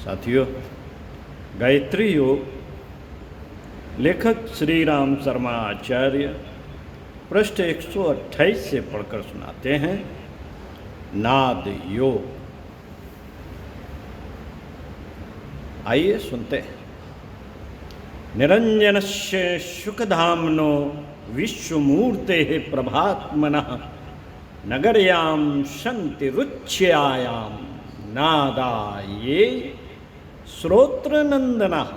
साथियों, गायत्री योग लेखक श्री राम शर्मा आचार्य पृष्ठ 128 से पढ़कर सुनाते हैं। नाद योग। आइए सुनते हैं। निरंजनस्य सुखधाम्नो विश्वमूर्तेः प्रभात्मनः नगर्यां शान्तिरुच्चायां नादाये श्रोत्रनंदनः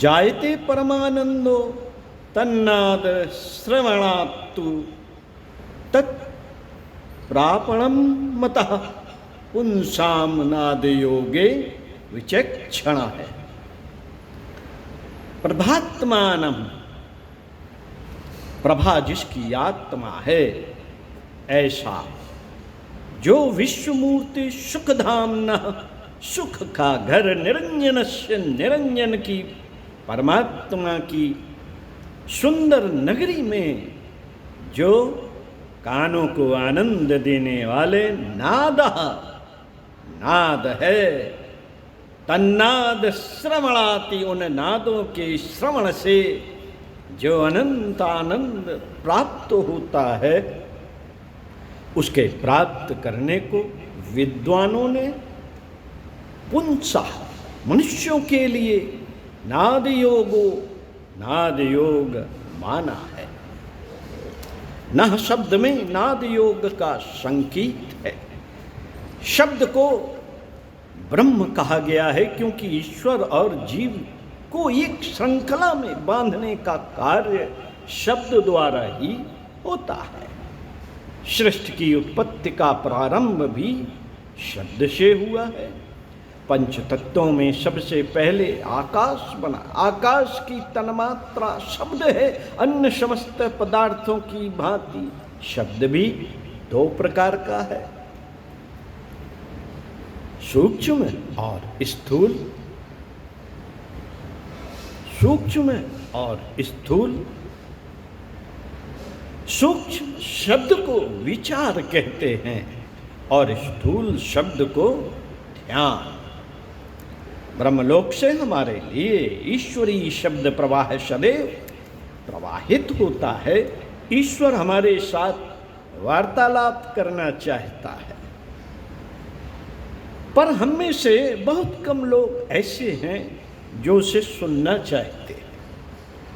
जायते परमानंदो तन्नाद श्रवणात्तु तत् प्रापणं मतः पुंसाम नाद योगे विचक्षण है। प्रभात्मानम, प्रभा जिसकी आत्मा है, ऐसा जो विश्वमूर्ति सुखधाम्न, सुख का घर, निरंजन से, निरंजन की परमात्मा की सुंदर नगरी में जो कानों को आनंद देने वाले नाद है, तन्नाद श्रवणाति, उन नादों के श्रवण से जो अनंत आनंद प्राप्त होता है, उसके प्राप्त करने को विद्वानों ने पुंसा, मनुष्यों के लिए नाद योग माना है। नह शब्द में नाद योग का संकेत है। शब्द को ब्रह्म कहा गया है क्योंकि ईश्वर और जीव को एक श्रृंखला में बांधने का कार्य शब्द द्वारा ही होता है। सृष्टि की उत्पत्ति का प्रारंभ भी शब्द से हुआ है। पंच तत्वों में सबसे पहले आकाश बना। आकाश की तन्मात्रा शब्द है। अन्य समस्त पदार्थों की भांति शब्द भी दो प्रकार का है, सूक्ष्म और स्थूल। सूक्ष्म और स्थूल। सूक्ष्म शब्द को विचार कहते हैं और स्थूल शब्द को ध्यान। ब्रह्मलोक से हमारे लिए ईश्वरीय शब्द प्रवाह सदैव प्रवाहित होता है। ईश्वर हमारे साथ वार्तालाप करना चाहता है, पर हम में से बहुत कम लोग ऐसे हैं जो उसे सुनना चाहते हैं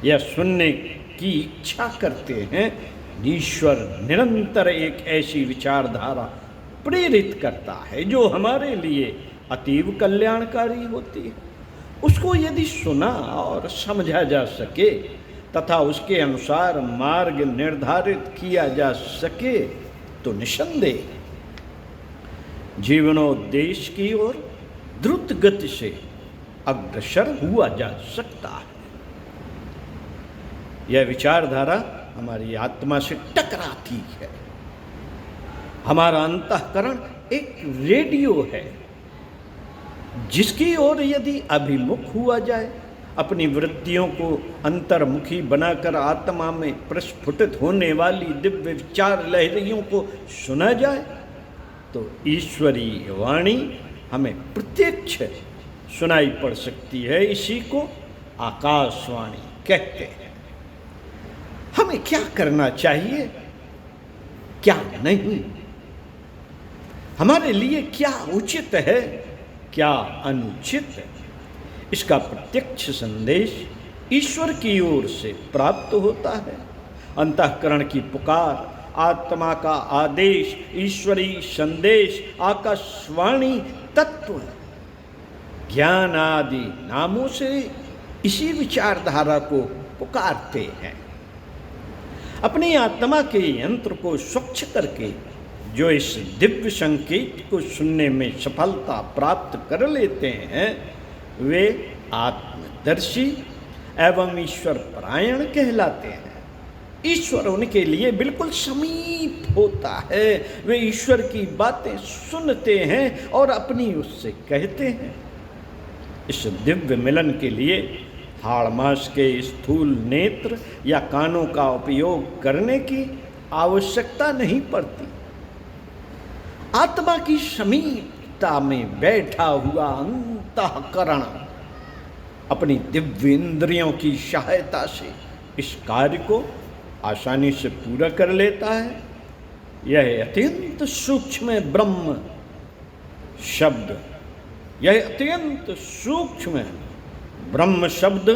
या सुनने की इच्छा करते हैं। ईश्वर निरंतर एक ऐसी विचारधारा प्रेरित करता है जो हमारे लिए अतीव कल्याणकारी होती है। उसको यदि सुना और समझा जा सके तथा उसके अनुसार मार्ग निर्धारित किया जा सके तो निसंदेह जीवनोद्देश्य की ओर द्रुत गति से अग्रसर हुआ जा सकता है। यह विचारधारा हमारी आत्मा से टकराती है। हमारा अंतःकरण एक रेडियो है जिसकी ओर यदि अभिमुख हुआ जाए, अपनी वृत्तियों को अंतर्मुखी बनाकर आत्मा में प्रस्फुटित होने वाली दिव्य विचार लहरियों को सुना जाए तो ईश्वरीय वाणी हमें प्रत्यक्ष सुनाई पड़ सकती है। इसी को आकाशवाणी कहते हैं। हमें क्या करना चाहिए, क्या नहीं, हमारे लिए क्या उचित है, क्या अनुचित है, इसका प्रत्यक्ष संदेश ईश्वर की ओर से प्राप्त होता है। अंतःकरण की पुकार, आत्मा का आदेश, ईश्वरीय संदेश, आकाशवाणी तत्व, ज्ञान आदि नामों से इसी विचारधारा को पुकारते हैं। अपनी आत्मा के यंत्र को स्वच्छ करके जो इस दिव्य संकेत को सुनने में सफलता प्राप्त कर लेते हैं वे आत्मदर्शी एवं ईश्वर परायण कहलाते हैं। ईश्वर उनके लिए बिल्कुल समीप होता है। वे ईश्वर की बातें सुनते हैं और अपनी उससे कहते हैं। इस दिव्य मिलन के लिए हाड़ मास के स्थूल नेत्र या कानों का उपयोग करने की आवश्यकता नहीं पड़ती। आत्मा की समीप निश्चितता में बैठा हुआ अंतःकरण अपनी दिव्य इंद्रियों की सहायता से इस कार्य को आसानी से पूरा कर लेता है। यह अत्यंत सूक्ष्म ब्रह्म शब्द, यह अत्यंत सूक्ष्म ब्रह्म शब्द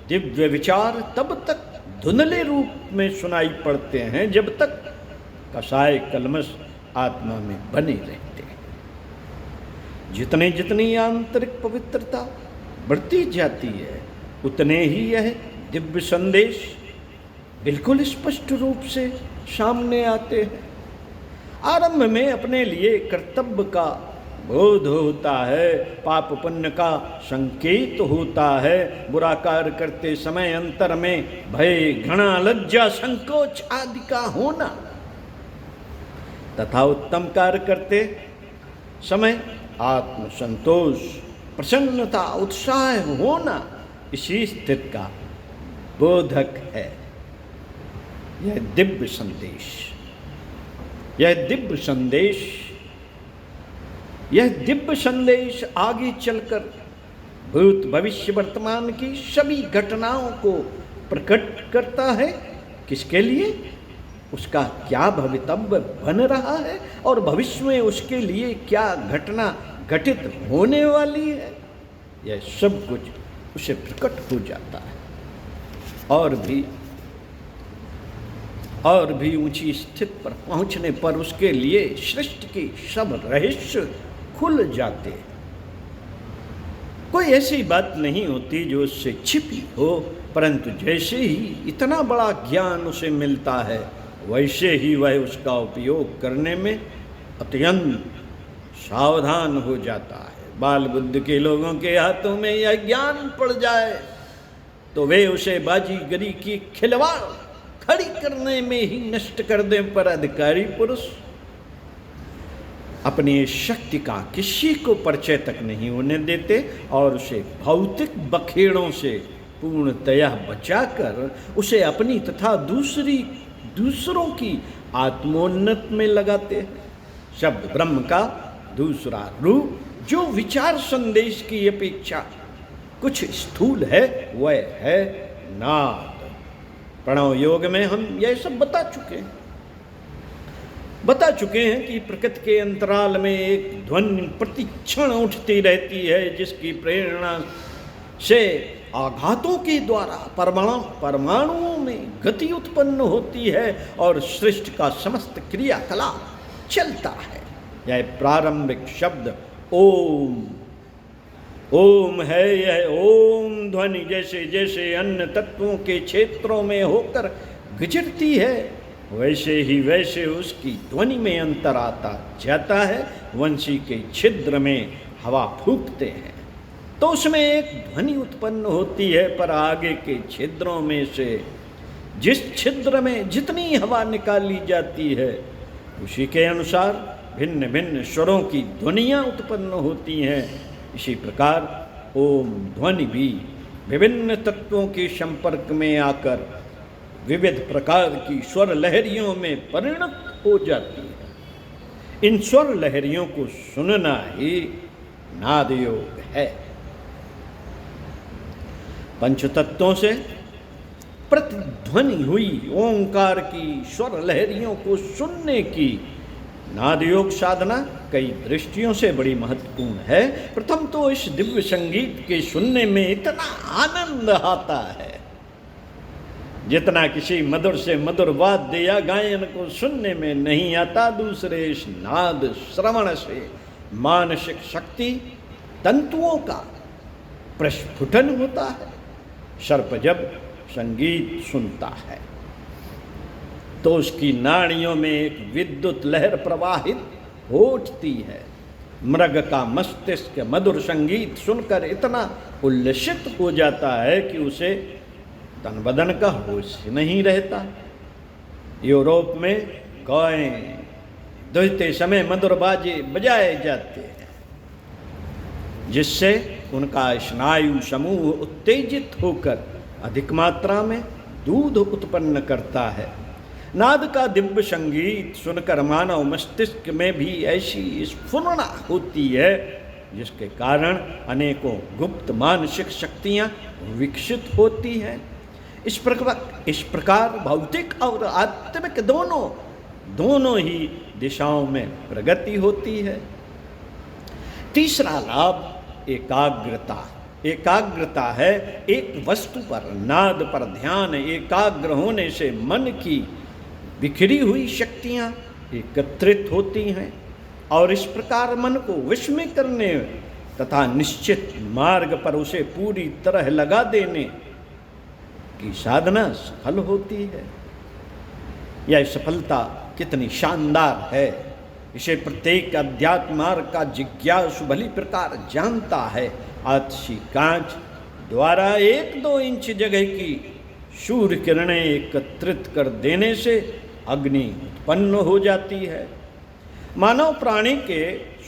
दिव्य विचार तब तक धुंधले रूप में सुनाई पड़ते हैं जब तक कसाय कलमश आत्मा में बने रहते हैं। जितनी जितनी आंतरिक पवित्रता बढ़ती जाती है उतने ही यह दिव्य संदेश बिल्कुल स्पष्ट रूप से सामने आते हैं। आरंभ में अपने लिए कर्तव्य का बोध होता है, पाप पुण्य का संकेत होता है, बुरा कार्य करते समय अंतर में भय घृणा लज्जा संकोच आदि का होना तथा उत्तम कार्य करते समय आत्म संतोष प्रसन्नता उत्साह होना इसी स्थिति का बोधक है। यह दिव्य संदेश, यह दिव्य संदेश, यह दिव्य संदेश आगे चलकर भूत भविष्य वर्तमान की सभी घटनाओं को प्रकट करता है। किसके लिए? उसका क्या भवितव्य बन रहा है और भविष्य में उसके लिए क्या घटना घटित होने वाली है, यह सब कुछ उसे प्रकट हो जाता है। और भी ऊंची स्थिति पर पहुंचने पर उसके लिए सृष्टि के सब रहस्य खुल जाते हैं। कोई ऐसी बात नहीं होती जो उससे छिपी हो, परंतु जैसे ही इतना बड़ा ज्ञान उसे मिलता है वैसे ही वह उसका उपयोग करने में अत्यंत सावधान हो जाता है। बाल बुद्ध के लोगों के हाथों में यह ज्ञान पड़ जाए तो वे उसे बाजीगरी की खिलवाड़ खड़ी करने में ही नष्ट कर दें, पर अधिकारी पुरुष अपनी शक्ति का किसी को परिचय तक नहीं होने देते और उसे भौतिक बखेड़ों से पूर्णतया बचाकर उसे अपनी तथा दूसरों की आत्मोन्नत में लगाते हैं। शब्द ब्रह्म का दूसरा रूप जो विचार संदेश की अपेक्षा कुछ स्थूल है वह है नाद। प्रणव योग में हम यह सब बता चुके हैं कि प्रकृति के अंतराल में एक ध्वनि प्रतिक्षण उठती रहती है जिसकी प्रेरणा से आघातों के द्वारा परमाणुओं में गति उत्पन्न होती है और सृष्टि का समस्त क्रियाकलाप चलता है। यह प्रारंभिक शब्द ओम है। यह ओम ध्वनि जैसे जैसे अन्य तत्वों के क्षेत्रों में होकर गुजरती है वैसे उसकी ध्वनि में अंतर आता जाता है। वंशी के छिद्र में हवा फूंकते हैं तो उसमें एक ध्वनि उत्पन्न होती है, पर आगे के छिद्रों में से जिस छिद्र में जितनी हवा निकाली जाती है उसी के अनुसार भिन्न भिन्न स्वरों की ध्वनियाँ उत्पन्न होती हैं। इसी प्रकार ओम ध्वनि भी विभिन्न तत्वों के संपर्क में आकर विविध प्रकार की स्वर लहरियों में परिणत हो जाती है। इन स्वर लहरियों को सुनना ही नाद योग है। पंचतत्वों से प्रतिध्वनि हुई ओंकार की स्वर लहरियों को सुनने की नाद योग साधना कई दृष्टियों से बड़ी महत्वपूर्ण है। प्रथम तो इस दिव्य संगीत के सुनने में इतना आनंद आता है जितना किसी मधुर से मधुर वाद्य या गायन को सुनने में नहीं आता। दूसरे इस नाद श्रवण से मानसिक शक्ति तंतुओं का प्रस्फुटन होता है। सर्प जब संगीत सुनता है तो उसकी नाड़ियों में एक विद्युत लहर प्रवाहित हो उठती है। मृग का मस्तिष्क मधुर संगीत सुनकर इतना उल्लसित हो जाता है कि उसे तन बदन का होश नहीं रहता। यूरोप में गायें दुहते समय मधुर बाजे बजाए जाते हैं जिससे उनका स्नायु समूह उत्तेजित होकर अधिक मात्रा में दूध उत्पन्न करता है। नाद का दिव्य संगीत सुनकर मानव मस्तिष्क में भी ऐसी स्फुरना होती है जिसके कारण अनेकों गुप्त मानसिक शक्तियां विकसित होती हैं। इस प्रकार भौतिक और आत्मिक दोनों ही दिशाओं में प्रगति होती है। तीसरा लाभ एकाग्रता है। एक वस्तु पर, नाद पर ध्यान एकाग्र होने से मन की बिखरी हुई शक्तियां एकत्रित होती हैं और इस प्रकार मन को वश में करने तथा निश्चित मार्ग पर उसे पूरी तरह लगा देने की साधना सफल होती है। यह सफलता कितनी शानदार है, इसे प्रत्येक अध्यात्म मार्ग का जिज्ञासु भली प्रकार जानता है। आतशी कांच द्वारा 1-2 इंच जगह की सूर्य किरणें एकत्रित कर देने से अग्नि उत्पन्न हो जाती है। मानव प्राणी के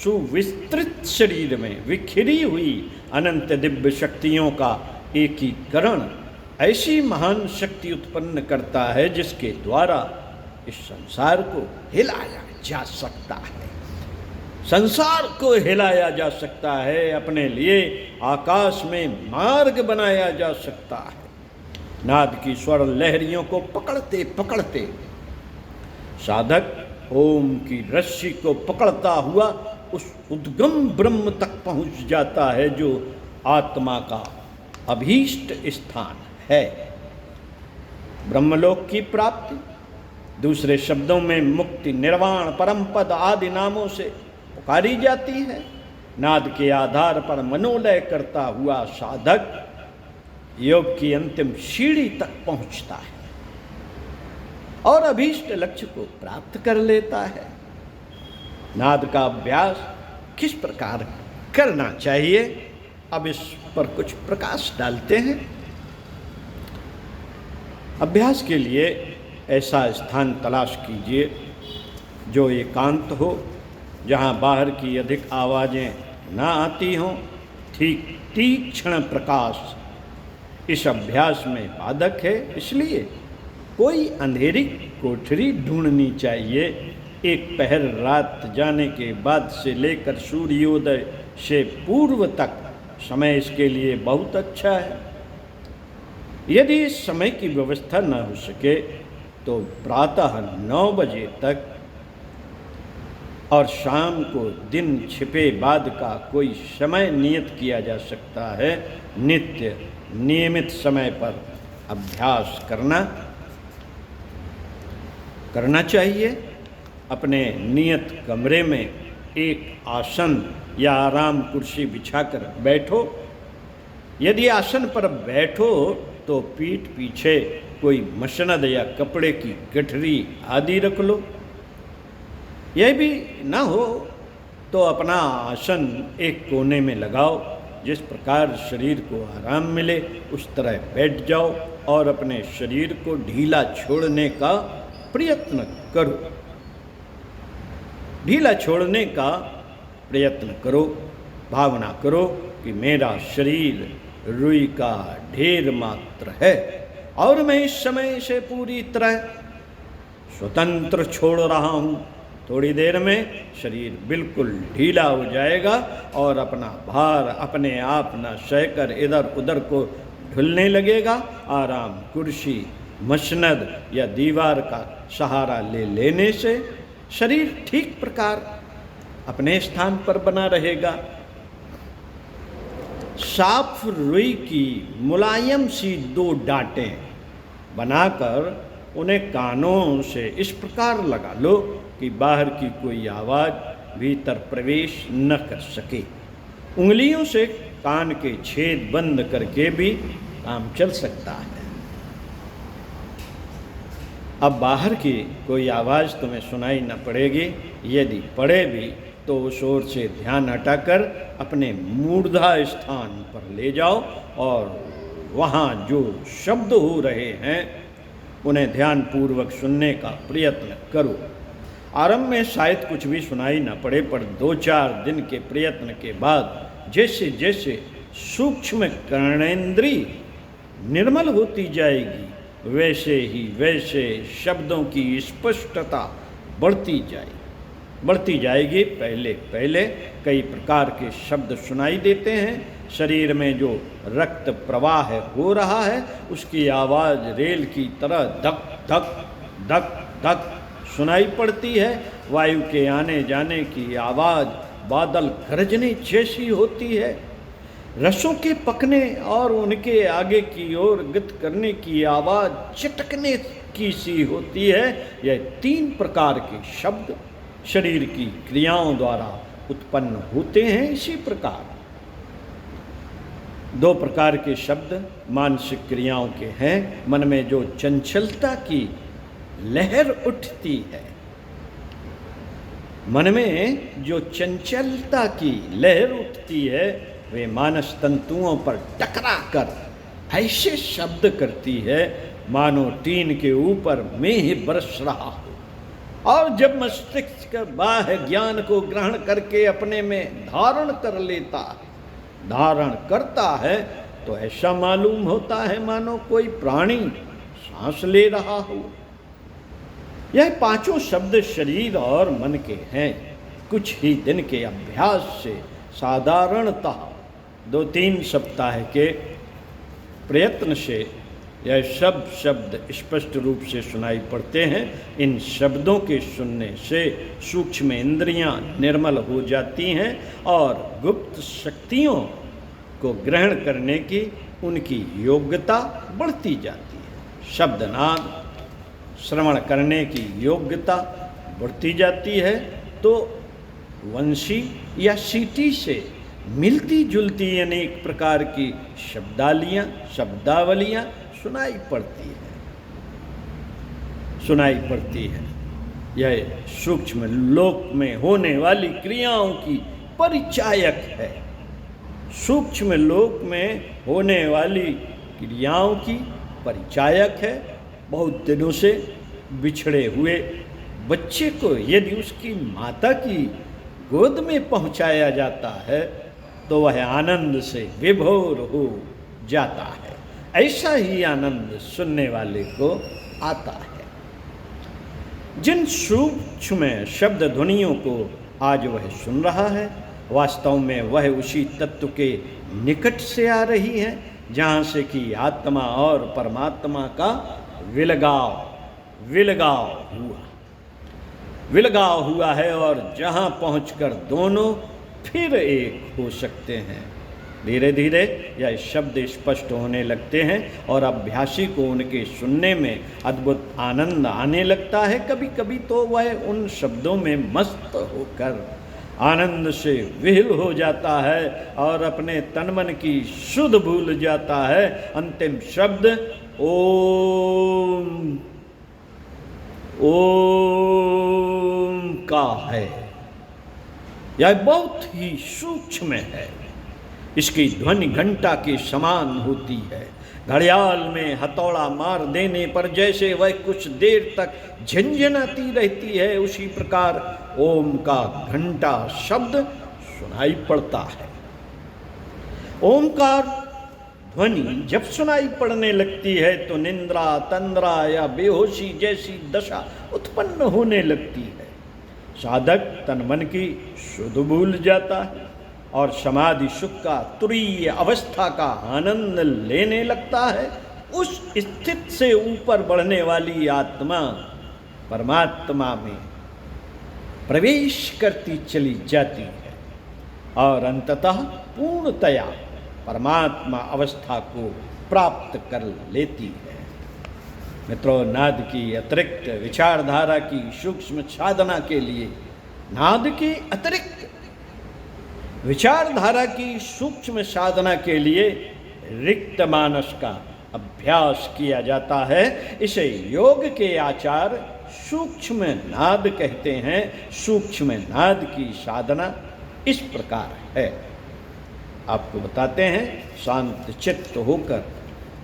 सुविस्तृत शरीर में विखरी हुई अनंत दिव्य शक्तियों का एकीकरण ऐसी महान शक्ति उत्पन्न करता है जिसके द्वारा इस संसार को हिलाया जा सकता है। संसार को हिलाया जा सकता है, अपने लिए आकाश में मार्ग बनाया जा सकता है। नाद की स्वर लहरियों को पकड़ते पकड़ते साधक ओम की रस्सी को पकड़ता हुआ उस उद्गम ब्रह्म तक पहुंच जाता है जो आत्मा का अभीष्ट स्थान है। ब्रह्मलोक की प्राप्ति, दूसरे शब्दों में मुक्ति, निर्वाण, परम पद आदि नामों से पुकारी जाती है। नाद के आधार पर मनोलय करता हुआ साधक योग की अंतिम सीढ़ी तक पहुंचता है और अभीष्ट लक्ष्य को प्राप्त कर लेता है। नाद का अभ्यास किस प्रकार करना चाहिए, अब इस पर कुछ प्रकाश डालते हैं। अभ्यास के लिए ऐसा स्थान तलाश कीजिए जो एकांत हो, जहाँ बाहर की अधिक आवाज़ें ना आती हों। तीक्ष्ण प्रकाश इस अभ्यास में बाधक है, इसलिए कोई अंधेरी कोठरी ढूंढनी चाहिए। एक पहर रात जाने के बाद से लेकर सूर्योदय से पूर्व तक समय इसके लिए बहुत अच्छा है। यदि इस समय की व्यवस्था न हो सके तो प्रातः 9 बजे तक और शाम को दिन छिपे बाद का कोई समय नियत किया जा सकता है। नित्य नियमित समय पर अभ्यास करना चाहिए। अपने नियत कमरे में एक आसन या आराम कुर्सी बिछाकर बैठो। यदि आसन पर बैठो तो पीठ पीछे कोई मसनद या कपड़े की गठरी आदि रख लो। यह भी ना हो तो अपना आसन एक कोने में लगाओ। जिस प्रकार शरीर को आराम मिले उस तरह बैठ जाओ और अपने शरीर को ढीला छोड़ने का प्रयत्न करो। ढीला छोड़ने का प्रयत्न करो। भावना करो कि मेरा शरीर रुई का ढेर मात्र है और मैं इस समय से पूरी तरह स्वतंत्र छोड़ रहा हूँ। थोड़ी देर में शरीर बिल्कुल ढीला हो जाएगा और अपना भार अपने आप न सहकर इधर उधर को ढुलने लगेगा। आराम कुर्सी, मसनद या दीवार का सहारा लेने से शरीर ठीक प्रकार अपने स्थान पर बना रहेगा। साफ रुई की मुलायम सी 2 डांटें बनाकर उन्हें कानों से इस प्रकार लगा लो कि बाहर की कोई आवाज़ भीतर प्रवेश न कर सके। उंगलियों से कान के छेद बंद करके भी काम चल सकता है। अब बाहर की कोई आवाज़ तुम्हें सुनाई न पड़ेगी। यदि पड़े भी तो उस ओर से ध्यान हटाकर अपने मूर्धा स्थान पर ले जाओ और वहाँ जो शब्द हो रहे हैं उन्हें ध्यानपूर्वक सुनने का प्रयत्न करो। आरंभ में शायद कुछ भी सुनाई न पड़े, पर 2-4 दिन के प्रयत्न के बाद जैसे जैसे सूक्ष्म कर्णेंद्रिय निर्मल होती जाएगी वैसे ही वैसे शब्दों की स्पष्टता बढ़ती जाएगी। पहले पहले कई प्रकार के शब्द सुनाई देते हैं। शरीर में जो रक्त प्रवाह हो रहा है उसकी आवाज़ रेल की तरह धक धक धक धक सुनाई पड़ती है। वायु के आने जाने की आवाज़ बादल गरजने जैसी होती है। रसों के पकने और उनके आगे की ओर गति करने की आवाज़ चटकने की सी होती है। यह 3 प्रकार के शब्द शरीर की क्रियाओं द्वारा उत्पन्न होते हैं। इसी प्रकार 2 प्रकार के शब्द मानसिक क्रियाओं के हैं। मन में जो चंचलता की लहर उठती है, मन में जो चंचलता की लहर उठती है, वे मानस तंतुओं पर टकरा कर ऐसे शब्द करती है मानो टीन के ऊपर मेंह बरस रहा हो। और जब मस्तिष्क बाह्य ज्ञान को ग्रहण करके अपने में धारण करता है तो ऐसा मालूम होता है मानो कोई प्राणी सांस ले रहा हो। यह 5 शब्द शरीर और मन के हैं। कुछ ही दिन के अभ्यास से साधारणतः 2-3 सप्ताह के प्रयत्न से यह सब शब्द स्पष्ट रूप से सुनाई पड़ते हैं। इन शब्दों के सुनने से सूक्ष्म इंद्रियां निर्मल हो जाती हैं और गुप्त शक्तियों को ग्रहण करने की उनकी योग्यता बढ़ती जाती है। शब्दनाद श्रवण करने की योग्यता बढ़ती जाती है तो वंशी या सीटी से मिलती जुलती अनेक प्रकार की शब्दावलियां सुनाई पड़ती है। यह सूक्ष्म लोक में होने वाली क्रियाओं की परिचायक है। सूक्ष्म लोक में होने वाली क्रियाओं की परिचायक है। बहुत दिनों से बिछड़े हुए बच्चे को यदि उसकी माता की गोद में पहुंचाया जाता है तो वह आनंद से विभोर हो जाता है। ऐसा ही आनंद सुनने वाले को आता है। जिन सूक्ष्म शब्द ध्वनियों को आज वह सुन रहा है, वास्तव में वह उसी तत्व के निकट से आ रही है जहाँ से कि आत्मा और परमात्मा का विलगाव हुआ है और जहाँ पहुंचकर दोनों फिर एक हो सकते हैं। धीरे धीरे यह शब्द स्पष्ट होने लगते हैं और अभ्यासी को उनके सुनने में अद्भुत आनंद आने लगता है। कभी कभी तो वह उन शब्दों में मस्त होकर आनंद से विह्वल हो जाता है और अपने तन मन की सुध भूल जाता है। अंतिम शब्द ओम का है। यह बहुत ही सूक्ष्म है। इसकी ध्वनि घंटा के समान होती है। घड़ियाल में हथौड़ा मार देने पर जैसे वह कुछ देर तक झंझनाती रहती है, उसी प्रकार ओम का घंटा शब्द सुनाई पड़ता है। ओमकार ध्वनि जब सुनाई पड़ने लगती है तो निंद्रा, तंद्रा या बेहोशी जैसी दशा उत्पन्न होने लगती है। साधक तन मन की सुध भूल जाता है और समाधि सुख का तुरीय अवस्था का आनंद लेने लगता है। उस स्थिति से ऊपर बढ़ने वाली आत्मा परमात्मा में प्रवेश करती चली जाती है और अंततः पूर्णतया परमात्मा अवस्था को प्राप्त कर लेती है। मित्रों, नाद की अतिरिक्त विचारधारा की सूक्ष्म साधना के लिए विचारधारा की सूक्ष्म साधना के लिए रिक्त मानस का अभ्यास किया जाता है। इसे योग के आचार्य सूक्ष्म नाद कहते हैं। सूक्ष्म नाद की साधना इस प्रकार है। आपको बताते हैं, शांत चित्त होकर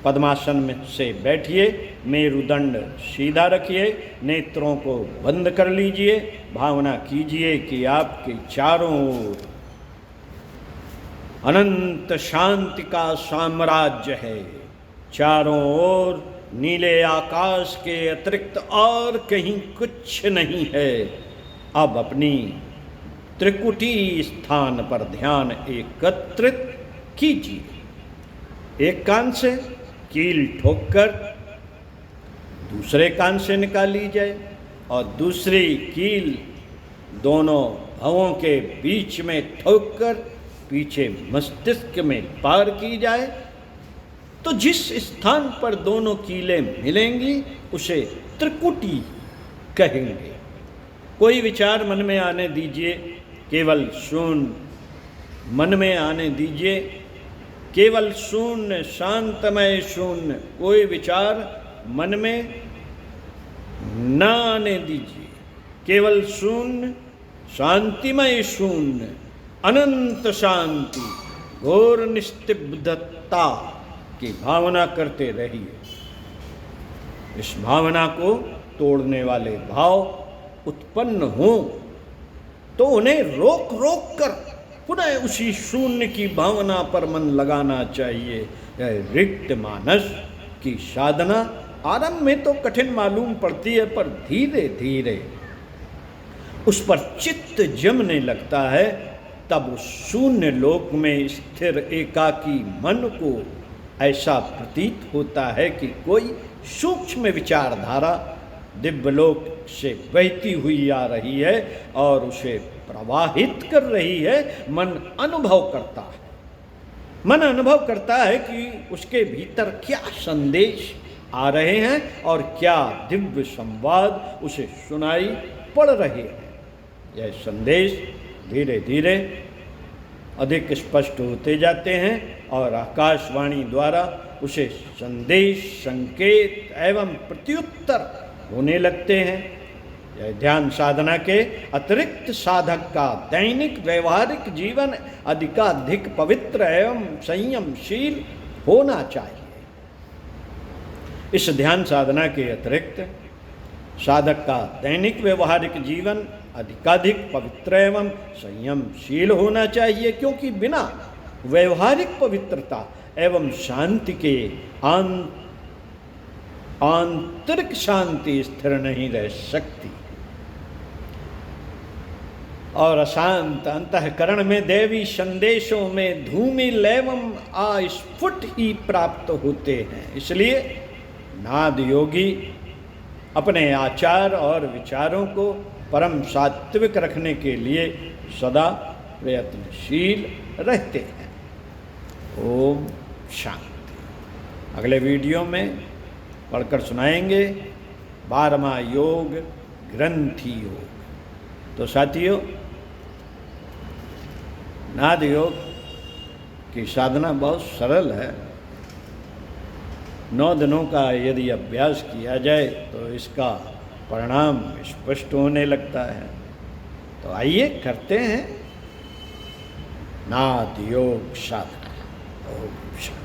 पद्मासन में से बैठिए, मेरुदंड सीधा रखिए, नेत्रों को बंद कर लीजिए, भावना कीजिए कि आपके चारों ओर अनंत शांति का साम्राज्य है। चारों ओर नीले आकाश के अतिरिक्त और कहीं कुछ नहीं है। अब अपनी त्रिकुटी स्थान पर ध्यान एकत्रित कीजिए। एक कान से कील ठोककर दूसरे कान से निकाली जाए और दूसरी कील दोनों भवों के बीच में ठोककर पीछे मस्तिष्क में पार की जाए तो जिस स्थान पर दोनों कीलें मिलेंगी उसे त्रिकुटी कहेंगे। कोई विचार मन में आने दीजिए, केवल शून्य मन में आने दीजिए, केवल शून्य, शांतमय शून्य। कोई विचार मन में न आने दीजिए, केवल शून्य, शांतिमय शून्य, अनंत शांति, घोर निस्तब्धता की भावना करते रहिए। इस भावना को तोड़ने वाले भाव उत्पन्न हों तो उन्हें रोक रोक कर पुनः उसी शून्य की भावना पर मन लगाना चाहिए। यह रिक्त मानस की साधना आरंभ में तो कठिन मालूम पड़ती है, पर धीरे धीरे उस पर चित्त जमने लगता है। तब उस शून्य लोक में स्थिर एकाकी मन को ऐसा प्रतीत होता है कि कोई सूक्ष्म विचारधारा दिव्यलोक से बहती हुई आ रही है और उसे प्रवाहित कर रही है। मन अनुभव करता है, मन अनुभव करता है कि उसके भीतर क्या संदेश आ रहे हैं और क्या दिव्य संवाद उसे सुनाई पड़ रहे हैं। यह संदेश धीरे धीरे अधिक स्पष्ट होते जाते हैं और आकाशवाणी द्वारा उसे संदेश, संकेत एवं प्रत्युत्तर होने लगते हैं। यह ध्यान साधना के अतिरिक्त साधक का दैनिक व्यवहारिक जीवन अधिकाधिक पवित्र एवं संयमशील होना चाहिए। इस ध्यान साधना के अतिरिक्त साधक का दैनिक व्यवहारिक जीवन अधिकाधिक पवित्र एवं संयमशील होना चाहिए, क्योंकि बिना व्यवहारिक पवित्रता एवं शांति के आंतरिक शांति स्थिर नहीं रह सकती और अशांत अंतःकरण में दैवी संदेशों में धूमिल एवं अस्फुट ही प्राप्त होते हैं। इसलिए नाद योगी अपने आचार और विचारों को परम सात्विक रखने के लिए सदा प्रयत्नशील रहते हैं। ओम शांति। अगले वीडियो में पढ़कर सुनाएंगे 12वां योग ग्रंथि योग। तो साथियों, नाद योग की साधना बहुत सरल है। 9 दिनों का यदि अभ्यास किया जाए तो इसका परिणाम स्पष्ट होने लगता है। तो आइए करते हैं नाद योग साधना। ओम शांति।